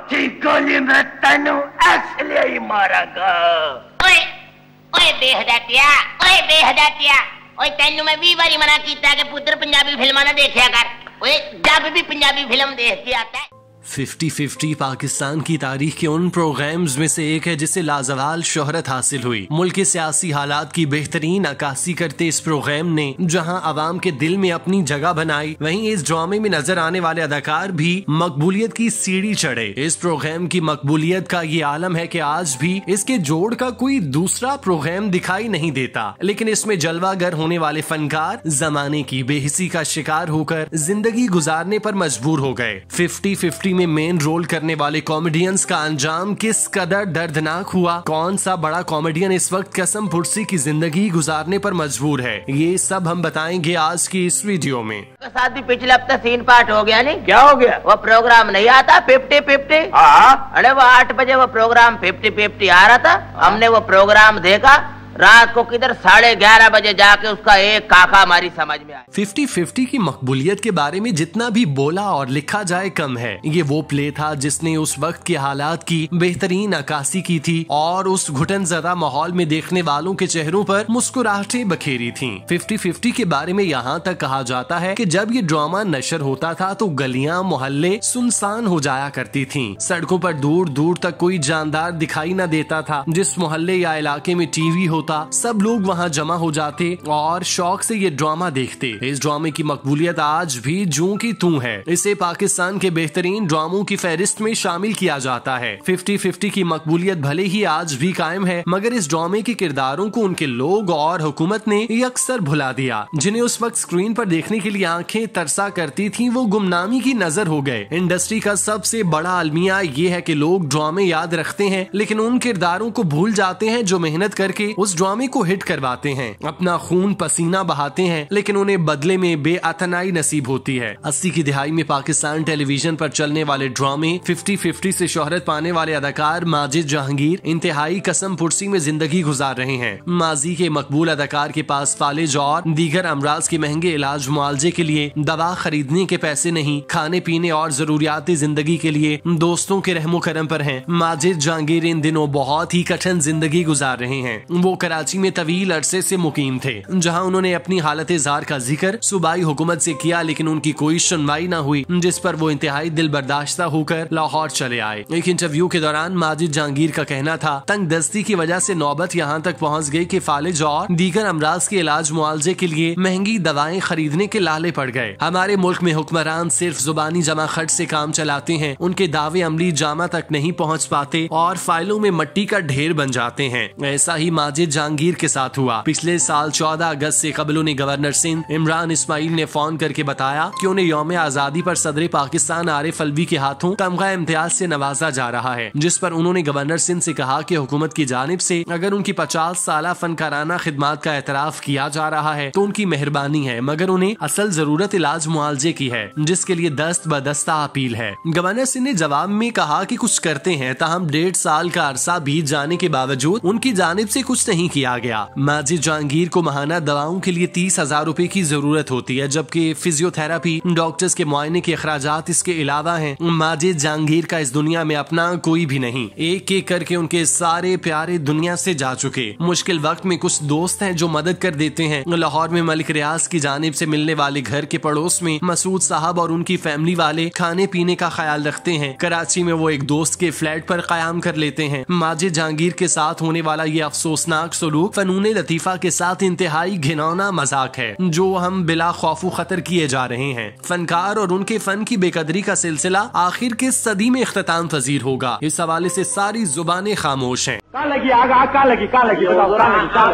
चौथी गोली में तेनू इसलिए ही मारांगा। ओए ओए बेहदातिया, ओए बेहदातिया, ओए तेनू मैं 20 बारी मना कीता कि पुत्र पंजाबी फिल्मां ना देखया कर। ओए जब भी पंजाबी फिल्म देख के आता है। 50-50 पाकिस्तान की तारीख के उन प्रोग्राम्स में से एक है जिसे लाजवाल शोहरत हासिल हुई। मुल्क के सियासी हालात की बेहतरीन अक्कासी करते इस प्रोग्राम ने जहां अवाम के दिल में अपनी जगह बनाई, वहीं इस ड्रामे में नजर आने वाले अदाकार भी मकबूलियत की सीढ़ी चढ़े। इस प्रोग्राम की मकबूलियत का ये आलम है कि आज भी इसके जोड़ का कोई दूसरा प्रोग्राम दिखाई नहीं देता, लेकिन इसमें जलवागर होने वाले फनकार जमाने की बेहिसी का शिकार होकर जिंदगी गुजारने पर मजबूर हो गए। 50-50 में मेन रोल करने वाले कॉमेडियंस का अंजाम किस कदर दर्दनाक हुआ, कौन सा बड़ा कॉमेडियन इस वक्त कसम फुर्सी की जिंदगी गुजारने पर मजबूर है, ये सब हम बताएंगे आज की इस वीडियो में। साथ भी पिछले हफ्ते सीन पार्ट हो गया नहीं? क्या हो गया? वो प्रोग्राम नहीं आता 50-50? अरे वो 8 बजे वो प्रोग्राम 50-50 आ रहा था, हमने वो प्रोग्राम देखा। रात को किधर 11:30 बजे जाके उसका एक काका हमारी समझ में आया। 50-50 की मकबूलियत के बारे में जितना भी बोला और लिखा जाए कम है। ये वो प्ले था जिसने उस वक्त के हालात की बेहतरीन अक्कासी की थी और उस घुटन ज़दा माहौल में देखने वालों के चेहरों पर मुस्कुराहटें बखेरी थीं। 50-50 के बारे में यहाँ तक कहा जाता है कि जब ये ड्रामा नशर होता था तो गलियां मोहल्ले सुनसान हो जाया करती थीं। सड़कों पर दूर दूर तक कोई जानदार दिखाई न देता था। जिस मोहल्ले या इलाके में टीवी होता सब लोग वहां जमा हो जाते और शौक से ये ड्रामा देखते। इस ड्रामे की मकबूलियत आज भी जूं की तूं है। इसे पाकिस्तान के बेहतरीन ड्रामों की फहरिस्त में शामिल किया जाता है। 50-50 की मकबूलियत भले ही आज भी कायम है, मगर इस ड्रामे के किरदारों को उनके लोग और हुकूमत ने अक्सर भुला दिया। जिन्हें उस वक्त स्क्रीन पर देखने के लिए आंखें तरसा करती थी, वो गुमनामी की नजर हो गए। इंडस्ट्री का सबसे बड़ा अलमिया ये है कि लोग ड्रामे याद रखते हैं, लेकिन उन किरदारों को भूल जाते हैं जो मेहनत करके उस ड्रामे को हिट करवाते हैं, अपना खून पसीना बहाते हैं, लेकिन उन्हें बदले में बेअतनाई नसीब होती है। 80 की दिहाई में पाकिस्तान टेलीविजन पर चलने वाले ड्रामे 50-50 से शोहरत पाने वाले अदाकार माजिद जहांगीर इंतहाई कसम पुरसी में जिंदगी गुजार रहे हैं। माजी के मकबूल अदाकार के पास फालिज और दीगर अमराज के महंगे इलाज मुआवजे के लिए दवा खरीदने के पैसे नहीं, खाने पीने और जरूरियाती जिंदगी के लिए दोस्तों के रहमो करम पर हैं। माजिद जहांगीर इन दिनों बहुत ही कठिन जिंदगी गुजार रहे हैं। वो कराची में तवील अरसे से मुकीम थे, जहां उन्होंने अपनी हालत जार का जिक्र सूबाई हुकूमत से किया, लेकिन उनकी कोई सुनवाई न हुई, जिस पर वो इंतहाई दिल बर्दाश्ता होकर लाहौर चले आए। एक इंटरव्यू के दौरान माजिद जहांगीर का कहना था, तंग दस्ती की वजह से नौबत यहाँ तक पहुँच गई कि फालिज और दीगर अमराज के इलाज मुआवजे के लिए महंगी दवाएं खरीदने के लाले पड़ गए। हमारे मुल्क में हुक्मरान सिर्फ जुबानी जमा खर्च से काम चलाते हैं, उनके दावे अमली जामा तक नहीं पहुँच पाते और फाइलों में मट्टी का ढेर बन जाते हैं। ऐसा ही माजिद जहांगीर के साथ हुआ। पिछले साल 14 अगस्त से कबल उन्हें गवर्नर सिंध इमरान इस्माइल ने फोन करके बताया कि उन्हें यौम आजादी पर सदर पाकिस्तान आरिफ अलवी के हाथों तमगा इम्तियाज से नवाजा जा रहा है, जिस पर उन्होंने गवर्नर सिंध से कहा कि हुकूमत की जानिब से अगर उनकी 50 साल फनकाराना खिदमात का एतराफ किया जा रहा है तो उनकी मेहरबानी है, मगर उन्हें असल जरूरत इलाज मुआवजे की है, जिसके लिए दस्त बदस्ता अपील है। गवर्नर सिंह ने जवाब में कहा कि कुछ करते हैं, ताहम 1.5 साल का अरसा बीत जाने के बावजूद उनकी जानिब से कुछ नहीं किया गया। माजिद जहांगीर को माहाना दवाओं के लिए 30,000 रुपए की जरूरत होती है, जबकि फिजियोथेरापी, डॉक्टर्स के मुआयने के अखराजात इसके अलावा हैं। माजिद जहांगीर का इस दुनिया में अपना कोई भी नहीं। एक एक करके उनके सारे प्यारे दुनिया से जा चुके। मुश्किल वक्त में कुछ दोस्त हैं जो मदद कर देते हैं। लाहौर में मलिक रियाज की जानिब से मिलने वाले घर के पड़ोस में मसूद साहब और उनकी फैमिली वाले खाने पीने का ख्याल रखते हैं। कराची में वो एक दोस्त के फ्लैट पर कयाम कर लेते हैं। माजिद जहांगीर के साथ होने वाला ये अफसोसनाक सलूक फनून लतीफा के साथ इंतहाई घिनौना मजाक है जो हम बिला खौफो खतर किए जा रहे हैं। फनकार और उनके फन की बेकदरी का सिलसिला आखिर के सदी में इख्तिताम पजीर होगा। इस हवाले से सारी जुबानें खामोश हैं।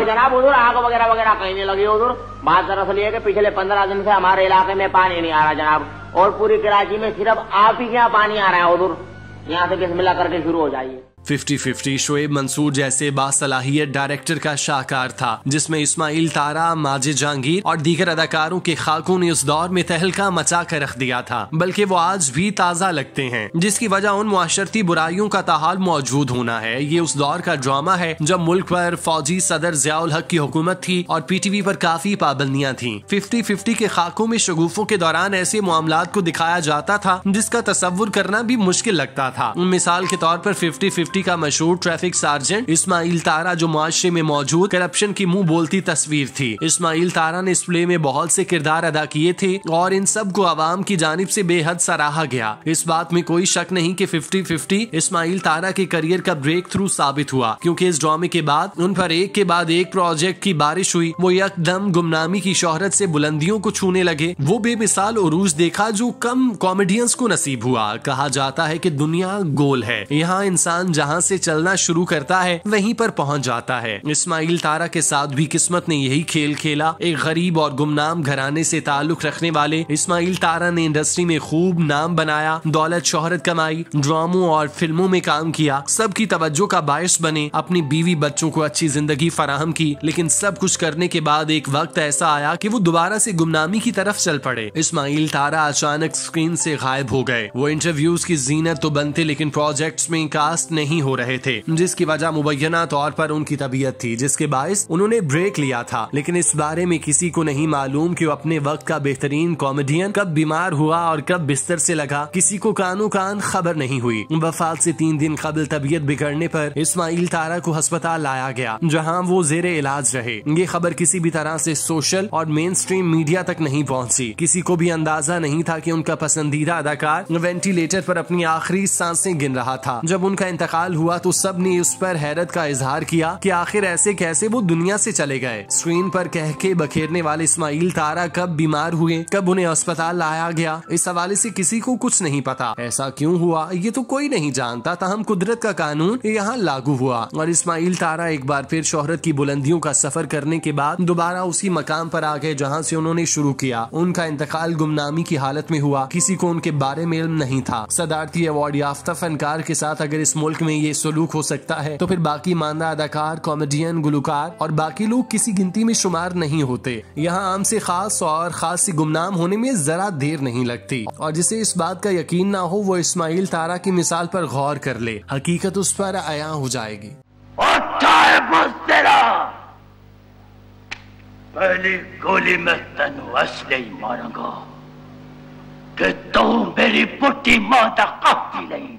जनाब उधर आग वगैरह वगैरह कहीं नहीं लगी। उधर बात दरअसल ये कि पिछले 15 दिन से हमारे इलाके में पानी नहीं आ रहा जनाब, और पूरी कराची में सिर्फ आप ही के यहाँ पानी आ रहा है। उधर यहाँ से बिस्मिल्लाह करके शुरू हो जाइए। 50-50 शोएब मंसूर जैसे बासलाहियत डायरेक्टर का शाहकार था, जिसमें इस्माइल तारा, माजिद जहांगीर और दीगर अदाकारों के खाकों ने उस दौर में तहलका मचा कर रख दिया था, बल्कि वो आज भी ताजा लगते हैं, जिसकी वजह उन मुआशरती बुराइयों का ताहाल मौजूद होना है। ये उस दौर का ड्रामा है जब मुल्क पर फौजी सदर ज़ियाउल हक की हुकूमत थी और पीटीवी पर काफी पाबंदियां थी। 50-50 के खाकों में शगुफों के दौरान ऐसे मामलात को दिखाया जाता था जिसका तसव्वुर करना भी मुश्किल लगता था। मिसाल के तौर पर 50-50 का मशहूर ट्रैफिक सार्जेंट इस्माइल तारा, जो मुआशरे में मौजूद करप्शन की मुंह बोलती तस्वीर थी। इस्माइल तारा ने इस प्ले में बहुत से किरदार अदा किए थे और इन सब को आवाम की जानिब से बेहद सराहा गया। इस बात में कोई शक नहीं कि 50-50 इस्माइल तारा के करियर का ब्रेक थ्रू साबित हुआ, क्योंकि इस ड्रामे के बाद उन पर एक के बाद एक प्रोजेक्ट की बारिश हुई। वो यकदम गुमनामी की शोहरत से बुलंदियों को छूने लगे। वो बेमिसाल उरूज देखा जो कम कॉमेडियंस को नसीब हुआ। कहा जाता है कि दुनिया गोल है, यहाँ इंसान जहाँ से चलना शुरू करता है वहीं पर पहुँच जाता है। इस्माइल तारा के साथ भी किस्मत ने यही खेल खेला। एक गरीब और गुमनाम घराने से ताल्लुक रखने वाले इस्माइल तारा ने इंडस्ट्री में खूब नाम बनाया, दौलत शोहरत कमाई, ड्रामों और फिल्मों में काम किया, सबकी तवज्जो का बायस बने, अपनी बीवी बच्चों को अच्छी जिंदगी फराहम की। लेकिन सब कुछ करने के बाद एक वक्त ऐसा आया कि वो दोबारा से गुमनामी की तरफ चल पड़े। इस्माइल तारा अचानक स्क्रीन से गायब हो गए। वो इंटरव्यूज की जीनत तो बनते, लेकिन प्रोजेक्ट्स में कास्ट नहीं हो रहे थे, जिसकी वजह मुबैना तौर पर उनकी तबीयत थी, जिसके बायस उन्होंने ब्रेक लिया था। लेकिन इस बारे में किसी को नहीं मालूम कि वो अपने वक्त का बेहतरीन कॉमेडियन कब बीमार हुआ और कब बिस्तर से लगा। किसी को कानो कान खबर नहीं हुई। वफात से 3 दिन कबल तबीयत बिगड़ने पर इस्माइल तारा को अस्पताल लाया गया, जहां वो जेरे इलाज रहे। ये खबर किसी भी तरह से सोशल और मेन स्ट्रीम मीडिया तक नहीं पहुंची। किसी को भी अंदाजा नहीं था कि उनका पसंदीदा अदाकार वेंटिलेटर पर अपनी आखिरी सांसें गिन रहा था। जब उनका इंतकाल हुआ तो सब ने उस पर हैरत का इजहार किया कि आखिर ऐसे कैसे वो दुनिया से चले गए। स्क्रीन पर कह के बखेरने वाले इस्माइल तारा कब बीमार हुए, कब उन्हें अस्पताल लाया गया, इस हवाले से किसी को कुछ नहीं पता। ऐसा क्यों हुआ ये तो कोई नहीं जानता। ताहम कुदरत का कानून यहाँ लागू हुआ और इस्माइल तारा एक बार फिर शोहरत की बुलंदियों का सफर करने के बाद दोबारा उसी मकाम पर आ गए जहाँ से उन्होंने शुरू किया। उनका इंतकाल गुमनामी की हालत में हुआ। किसी को उनके बारे में इल्म नहीं था। सदारती अवार्ड याफ्ता फनकार के साथ अगर इस मुल्क में ये सलूक हो सकता है तो फिर बाकी मानदा अदाकार, कॉमेडियन, गुलकार और बाकी लोग किसी गिनती में शुमार नहीं होते। यहाँ आम से खास और खास से गुमनाम होने में जरा देर नहीं लगती। और जिसे इस बात का यकीन ना हो वो इस्माइल तारा की मिसाल पर गौर कर ले, हकीकत उस पर आया हो जाएगी। पहली गोली में तेनू असले ही मारूंगा कि तू मेरी पुट्टी मां दा कातिल नहीं।